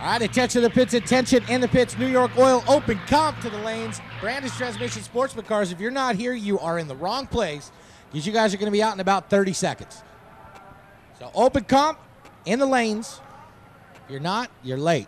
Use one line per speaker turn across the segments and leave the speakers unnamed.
All right, attention to the pits, attention in the pits. New York Oil open comp to the lanes. Brandon's Transmission Sportsman Cars. If you're not here, you are in the wrong place because you guys are going to be out in about 30 seconds. So open comp in the lanes. If you're not, you're late.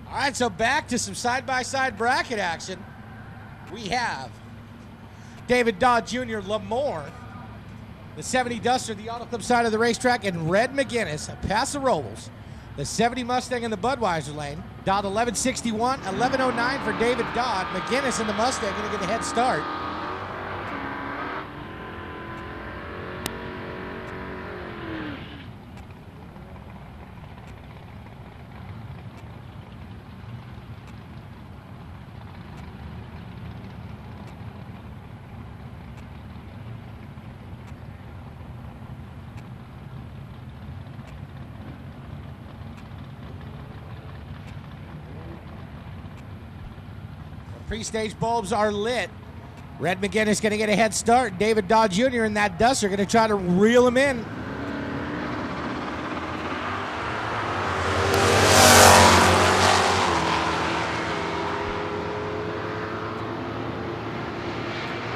All right, so back to some side-by-side bracket action. We have David Dodd Jr., Lamore, the 70 Duster, the Auto Club side of the racetrack, and Red McGinnis, Paso Robles, the 70 Mustang in the Budweiser lane. Dodd 1161, 1109 for David Dodd. McGinnis in the Mustang going to get a head start. Pre-stage bulbs are lit. Red McGinnis going to get a head start. David Dodd Jr. and that Duster going to try to reel him in.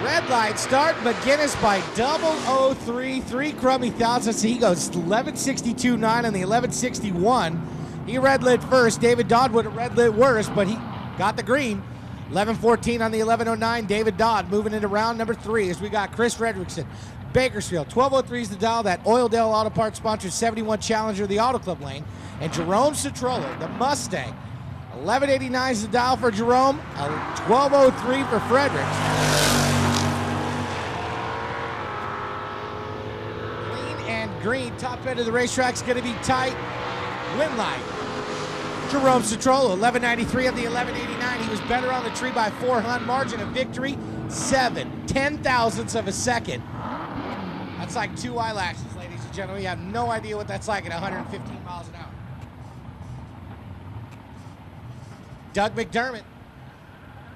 Red light start. McGinnis by 003, 3 crummy thousandths. He goes 1162.9 on the 1161. He red lit first. David Dodd would have red lit worse, but he got the green. 11:14 on the 11:09. David Dodd moving into round number 3 as we got Chris Fredrickson, Bakersfield. 12:03 is the dial. That Oildale Auto Parts sponsors 71 Challenger, the Auto Club lane. And Jerome Citrolo, the Mustang. 11:89 is the dial for Jerome. 12:03 for Fredericks. Clean and green. Top end of the racetrack's going to be tight. Win line. Jerome Citrolo, 1193 of the 1189. He was better on the tree by 400. Margin of victory, 7 thousandths of a second. That's like 2 eyelashes, ladies and gentlemen. You have no idea what that's like at 115 miles an hour. Doug McDermott,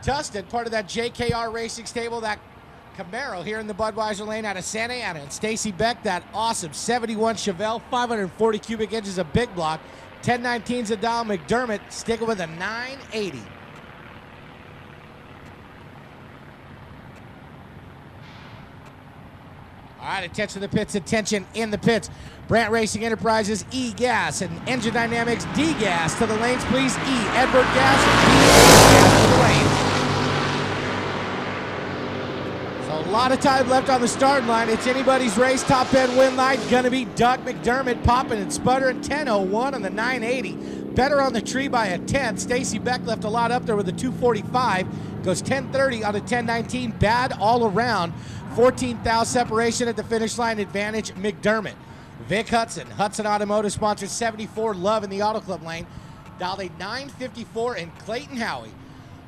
Tustin, part of that JKR Racing stable, that Camaro here in the Budweiser lane out of Santa Ana. And Stacy Beck, that awesome 71 Chevelle, 540 cubic inches of big block. 1019's a dial. McDermott sticking with a 980. All right, attention to the pits, attention in the pits. Brandt Racing Enterprises, E-Gas, and Engine Dynamics, D-Gas. To the lanes, please. E, Edward Gas, and D-Gas to the lanes. So a lot of time left on the starting line. It's anybody's race. Top end win line going to be Doug McDermott, popping and sputtering. 10:01 on the 980. Better on the tree by a 10. Stacy Beck left a lot up there with a 245. Goes 10:30 on a 10:19. Bad all around. 14,000 separation at the finish line. Advantage McDermott. Vic Hudson. Hudson Automotive sponsors 74 Love in the Auto Club lane. Dialed a 954 in Clayton Howie.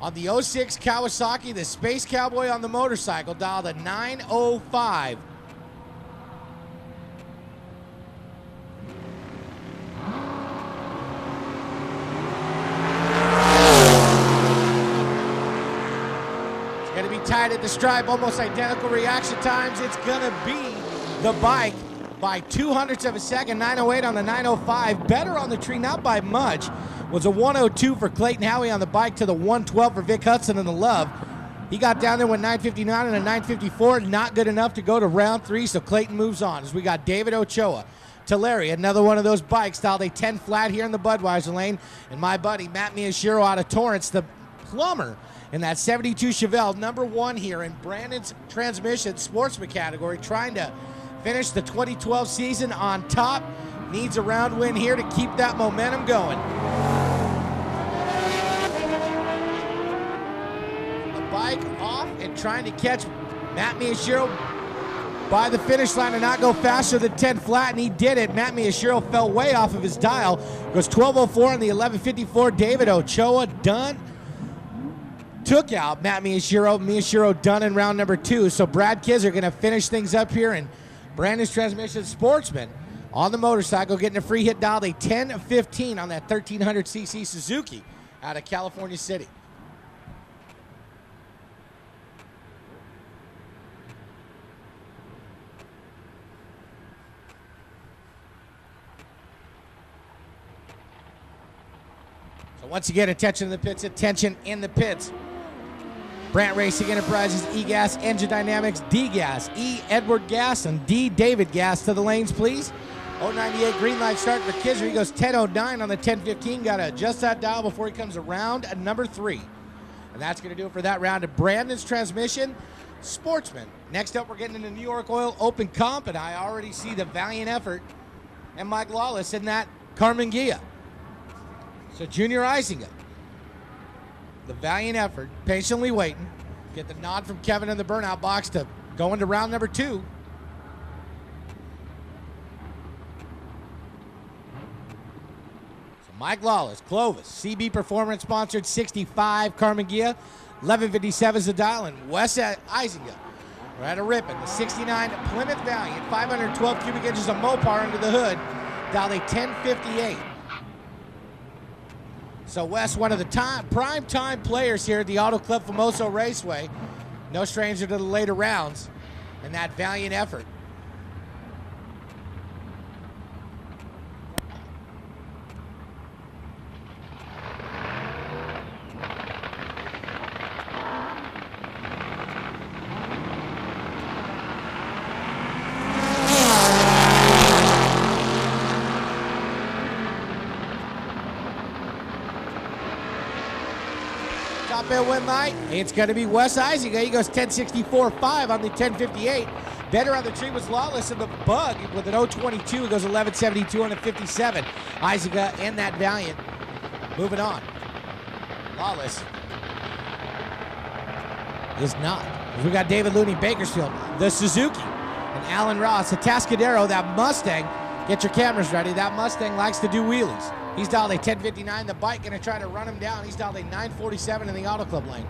On the 06 Kawasaki, the Space Cowboy on the motorcycle, dialed a 905. It's going to be tied at the stripe, almost identical reaction times. It's going to be the bike by 200ths of a second, 908 on the 905. Better on the tree, not by much. Was a 102 for Clayton Howie on the bike to the 112 for Vic Hudson in the Love. He got down there with 959 and a 954. Not good enough to go to round 3, so Clayton moves on as we got David Ochoa. Tulare, another one of those bikes, dialed a 10 flat here in the Budweiser lane. And my buddy, Matt Miyashiro out of Torrance, the plumber in that 72 Chevelle, number 1 here in Brandon's Transmission Sportsman category, trying to finish the 2012 season on top. Needs a round win here to keep that momentum going. The bike off and trying to catch Matt Miyashiro by the finish line and not go faster than 10 flat, and he did it. Matt Miyashiro fell way off of his dial. Goes 12:04 on the 11:54. David Ochoa done. Took out Matt Miyashiro. Miyashiro done in round number 2. So Brad Kizer going to finish things up here, and Brandon's Transmission Sportsman on the motorcycle getting a free hit dialed a 10:15 on that 1300cc Suzuki out of California City. So once again, attention in the pits, attention in the pits. Brandt Racing Enterprises, E-Gas, Engine Dynamics, D-Gas, E, Edward Gas, and D, David Gas to the lanes, please. 098 green light start for Kizer. He goes 10:09 on the 10:15. Got to adjust that dial before he comes around at number 3. And that's going to do it for that round of Brandon's Transmission Sportsman. Next up, we're getting into New York Oil Open Comp, and I already see the valiant effort and Mike Lawless in that Carmen Gia. So Junior Isinger, the valiant effort, patiently waiting. Get the nod from Kevin in the burnout box to go into round number 2. So Mike Lawless, Clovis, CB Performance sponsored 65, Carmen Gia, 1157 is the dial, and Wes Isinger. We're at a ripping. The 69 Plymouth Valiant, 512 cubic inches of Mopar under the hood, dialed a 1058. So Wes, one of the prime time players here at the Auto Club Famoso Raceway. No stranger to the later rounds and that valiant effort. Top end win light, it's going to be Wes Isinger. He goes 10:64.5 on the 10:58. Better on the tree was Lawless in the bug with an 0:22. He goes 11:72 on the 57. Isinger and that Valiant moving on. Lawless is not. We got David Looney, Bakersfield, the Suzuki, and Alan Ross, the Tascadero, that Mustang. Get your cameras ready. That Mustang likes to do wheelies. He's dialed a 10:59. The bike going to try to run him down. He's dialed a 9:47 in the Auto Club lane.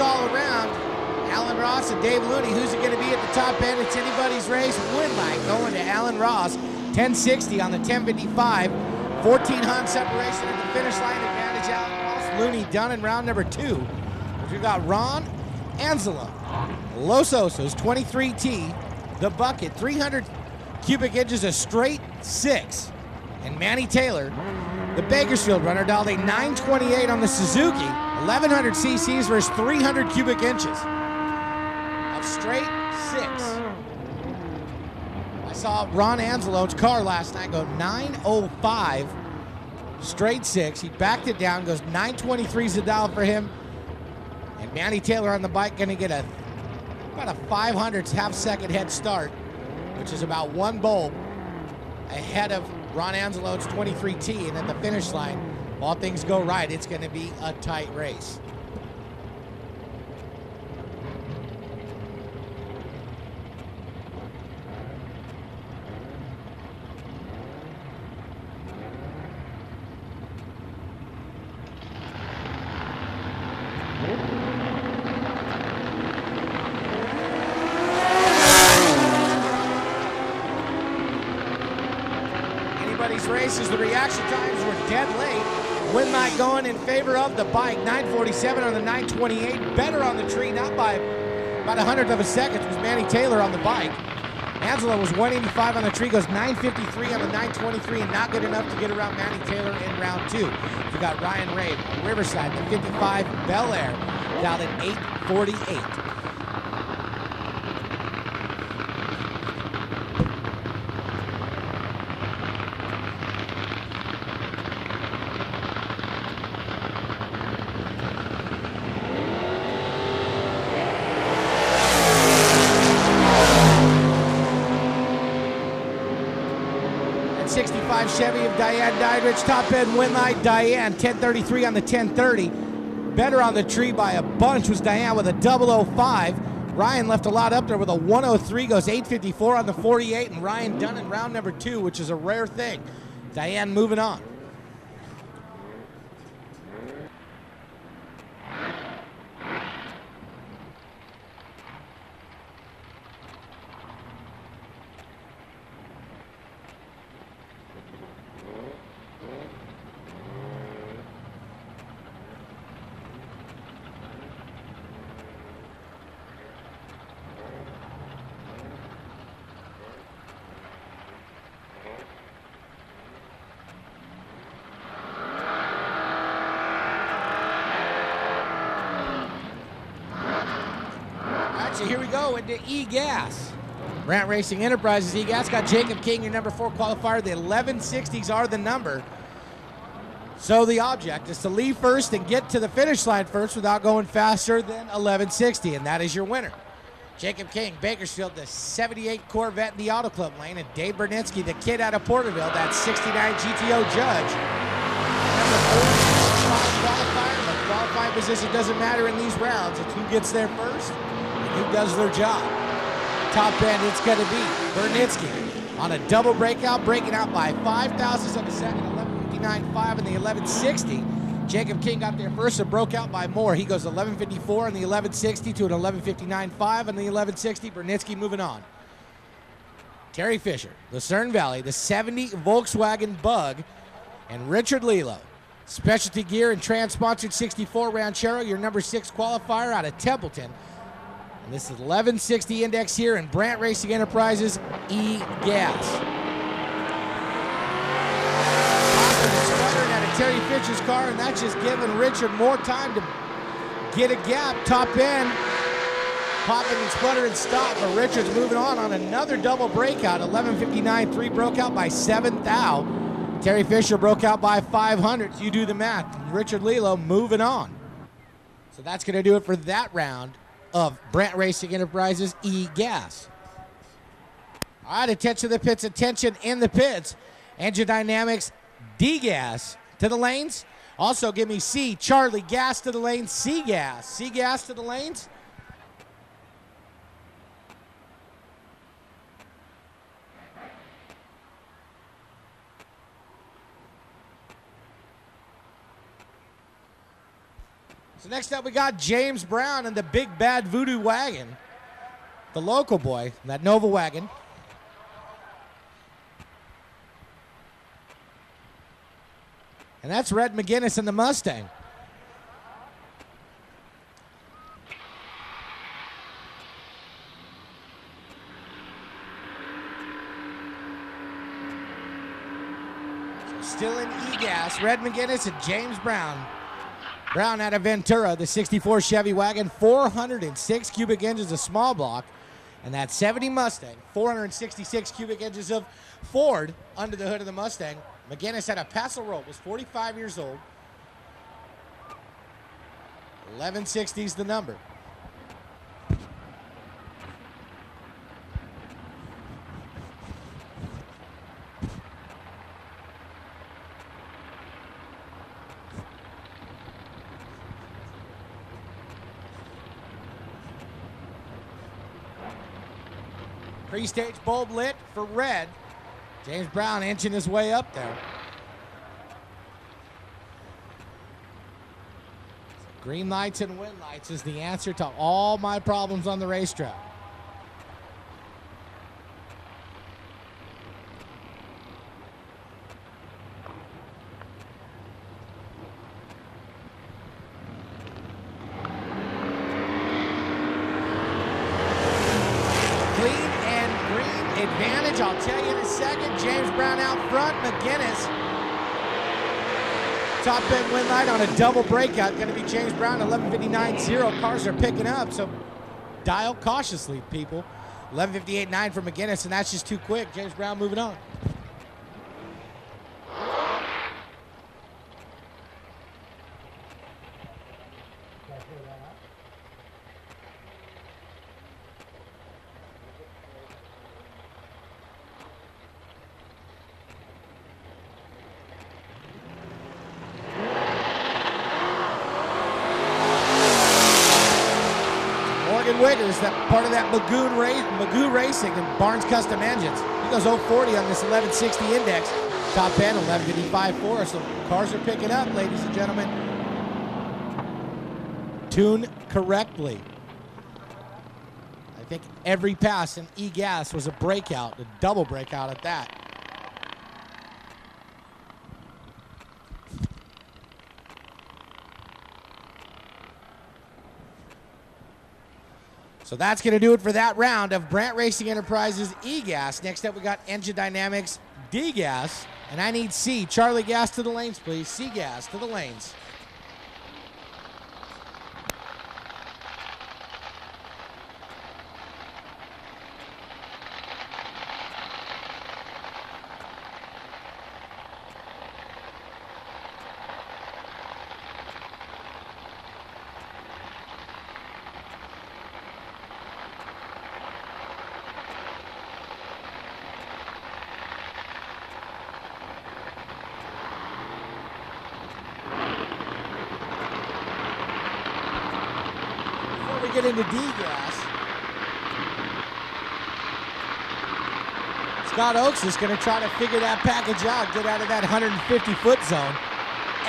All around. Alan Ross and Dave Looney. Who's it going to be at the top end? It's anybody's race. Woodlight going to Alan Ross. 10:60 on the 10:55. 14 Hun separation at the finish line. Advantage Alan Ross. Looney done in round number 2. We've got Ron Anzelo. Los Osos 23T. The Bucket 300 cubic inches, a straight 6. And Manny Taylor, the Bakersfield runner, dialed a 928 on the Suzuki. 1100 cc's versus 300 cubic inches. A straight 6. I saw Ron Anzelo's car last night go 905, straight 6. He backed it down, goes 923's the dial for him. And Manny Taylor on the bike going to get about a 500th half-second head start, which is about 1 bulb ahead of Ron Anzelo's 23T. And at the finish line, if all things go right, it's going to be a tight race. Anybody's races, the reaction times were dead late. Win light going in favor of the bike. 9:47 on the 9:28. Better on the tree, not by about 100th of a second, was Manny Taylor on the bike. Angela was 185 on the tree, goes 9:53 on the 9:23, and not good enough to get around Manny Taylor in round 2. You got Ryan Ray on Riverside, the 55 Bel Air, down at 8:48. Chevy of Diane Dydrich, top end win light. Diane 10:33 on the 10:30. Better on the tree by a bunch was Diane with a 005. Ryan left a lot up there with a 103, goes 8:54 on the 48, and Ryan done in round number 2, which is a rare thing. Diane moving on. So here we go into E-Gas. Brant Racing Enterprises E-Gas got Jacob King, your number 4 qualifier. The 1160s are the number. So the object is to leave first and get to the finish line first without going faster than 1160, and that is your winner. Jacob King, Bakersfield, the 78 Corvette in the Auto Club lane, and Dave Bernitsky, the kid out of Porterville, that 69 GTO Judge. Number 4 qualifier, but qualifying position doesn't matter in these rounds. It's who gets there first. Who does their job. Top end, it's going to be Bernitsky on a double breakout, breaking out by 0.005 of a second, 11:59.5 in the 1160. Jacob King got there first and broke out by more. He goes 11:54 in the 1160 to an 11:59.5 in the 1160. Bernitsky moving on. Terry Fisher, Lucerne Valley, the 70 Volkswagen Bug, and Richard Lilo, Specialty Gear and Trans-sponsored 64 Ranchero, your number 6 qualifier out of Templeton. And this is 1160 index here in Brant Racing Enterprises E-Gas. Sputtering out of Terry Fisher's car, and that's just giving Richard more time to get a gap. Top end, popping and sputtering and stop, but Richard's moving on another double breakout. 11:59.3 broke out by 7 thou. Terry Fisher broke out by 500. So you do the math. Richard Lilo moving on. So that's going to do it for that round of Brant Racing Enterprises E-Gas. All right, attention to the pits, attention in the pits. Engine Dynamics D-Gas to the lanes. Also give me C, Charlie, gas to the lanes, C-Gas. C-Gas to the lanes. So next up we got James Brown and the Big Bad Voodoo Wagon. The local boy, that Nova wagon. And that's Red McGinnis in the Mustang. So still in E-Gas, Red McGinnis and James Brown. Brown out of Ventura, the 64 Chevy wagon, 406 cubic inches of small block, and that 70 Mustang, 466 cubic inches of Ford under the hood of the Mustang. McGinnis had a Paso Robles, was 45 years old. 1160 is the number. Pre-stage bulb lit for red. James Brown inching his way up there. Green lights and wind lights is the answer to all my problems on the racetrack. edge? I'll tell you in a second. James Brown out front. McGinnis. Top end win light on a double breakout. Going to be James Brown, 11:59.0. Cars are picking up, so dial cautiously, people. 11:58.9 for McGinnis, and that's just too quick. James Brown moving on. Wiggers, that part of that Magoo Racing and Barnes Custom Engines. He goes 040 on this 1160 index. Top end, 11:55.4. So cars are picking up, ladies and gentlemen. Tune correctly. I think every pass in E-Gas was a breakout, a double breakout at that. So that's going to do it for that round of Brandt Racing Enterprises E-Gas. Next up, we got Engine Dynamics D-Gas. And I need C. Charlie Gas to the lanes, please. C-Gas to the lanes. Get into D-Gas. Scott Oaks is going to try to figure that package out, get out of that 150-foot zone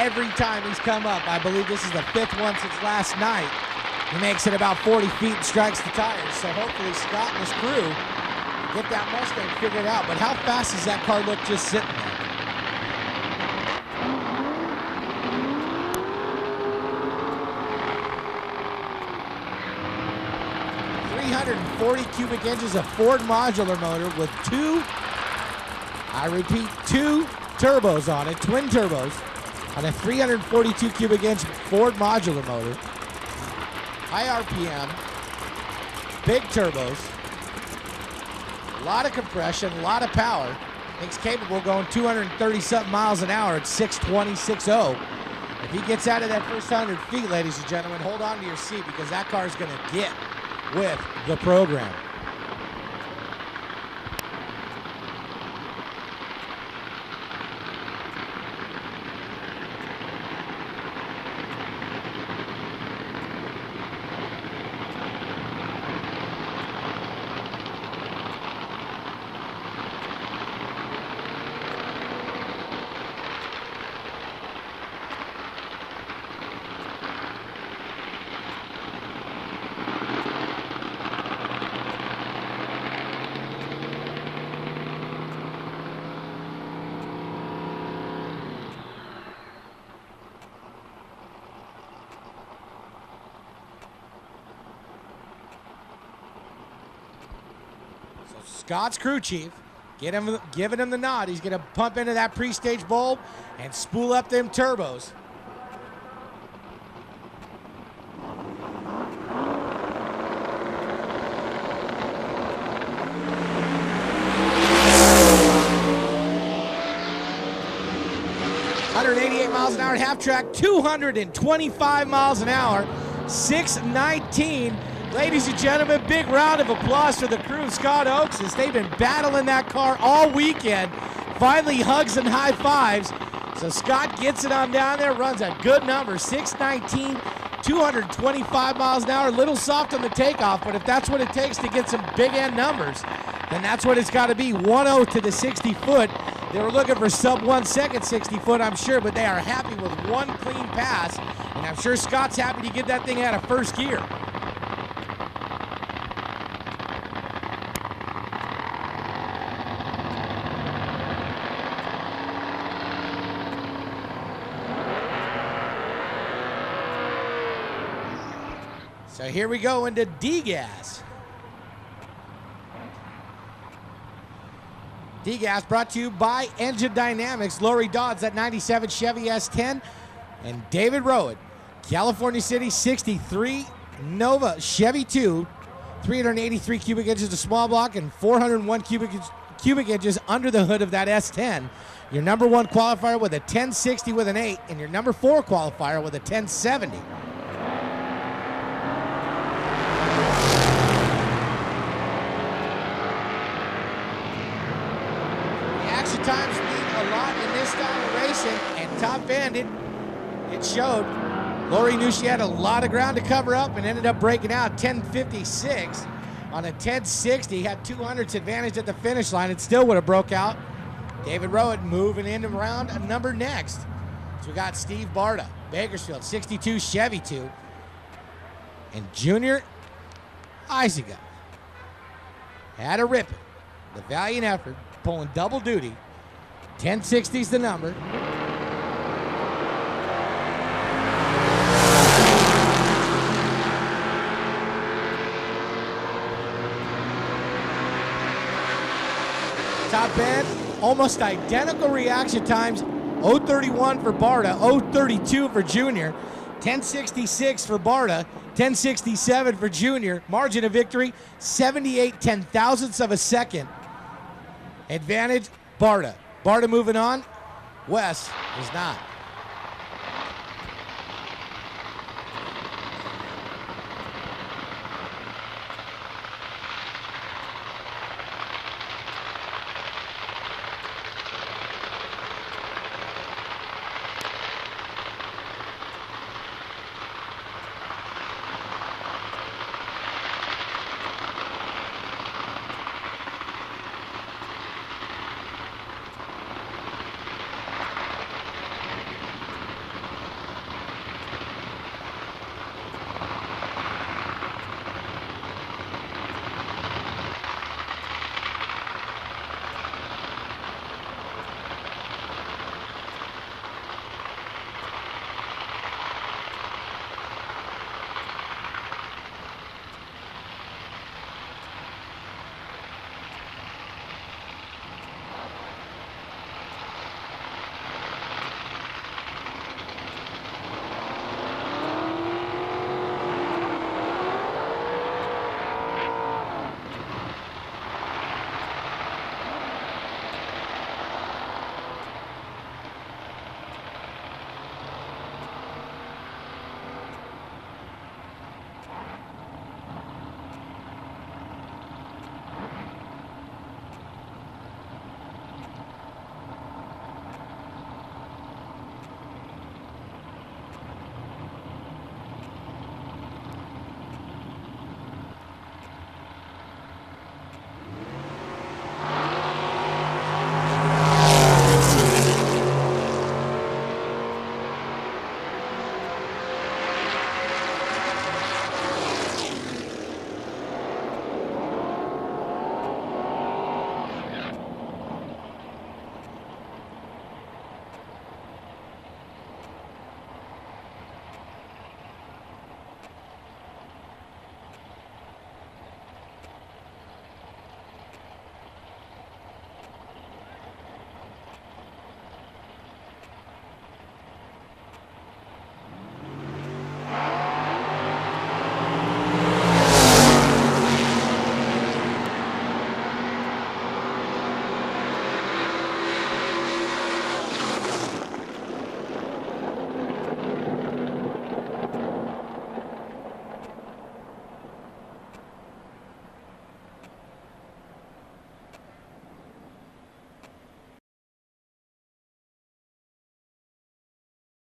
every time he's come up. I believe this is the 5th one since last night. He makes it about 40 feet and strikes the tires. So hopefully Scott and his crew get that Mustang figured out. But how fast does that car look just sitting there? 340 cubic inches of Ford modular motor with two turbos on it, twin turbos, on a 342 cubic inch Ford modular motor. High RPM, big turbos, a lot of compression, a lot of power. Thing's capable of going 230-something miles an hour at 620, 6.0. If he gets out of that first 100 feet, ladies and gentlemen, hold on to your seat because that car is going to get with the program. Scott's crew chief, giving him the nod. He's going to pump into that pre-stage bulb and spool up them turbos. Miles an hour at half track, 225 miles an hour, 619. Ladies and gentlemen, big round of applause for the crew, Scott Oaks, as they've been battling that car all weekend. Finally, hugs and high fives. So Scott gets it on down there, runs a good number, 619, 225 miles an hour. A little soft on the takeoff, but if that's what it takes to get some big end numbers, then that's what it's got to be. 1-0 to the 60-foot. They were looking for sub 1 second 60-foot, I'm sure, but they are happy with one clean pass, and I'm sure Scott's happy to get that thing out of first gear. So here we go into D-Gas. D-Gas brought to you by Engine Dynamics, Lori Dodds, that 97 Chevy S10, and David Rowan, California City 63 Nova Chevy 2, 383 cubic inches of small block and 401 cubic inches under the hood of that S10. Your number 1 qualifier with a 1060 with an 8, and your number 4 qualifier with a 1070. Reaction times mean a lot in this style of racing, and top end, it showed. Lori knew she had a lot of ground to cover up and ended up breaking out 1056 on a 1060. Had 200ths advantage at the finish line. It still would have broke out. David Rowan moving into round number next. So we got Steve Barta, Bakersfield 62 Chevy 2, and Junior Isiga had a rip. The valiant effort, pulling double duty. 1060's the number. Top end, almost identical reaction times. 0:31 for Barta, 0:32 for Junior, 1066 for Barta, 1067 for Junior. Margin of victory, 78 ten-thousandths of a second. Advantage, Barta. Barta moving on. Wes is not.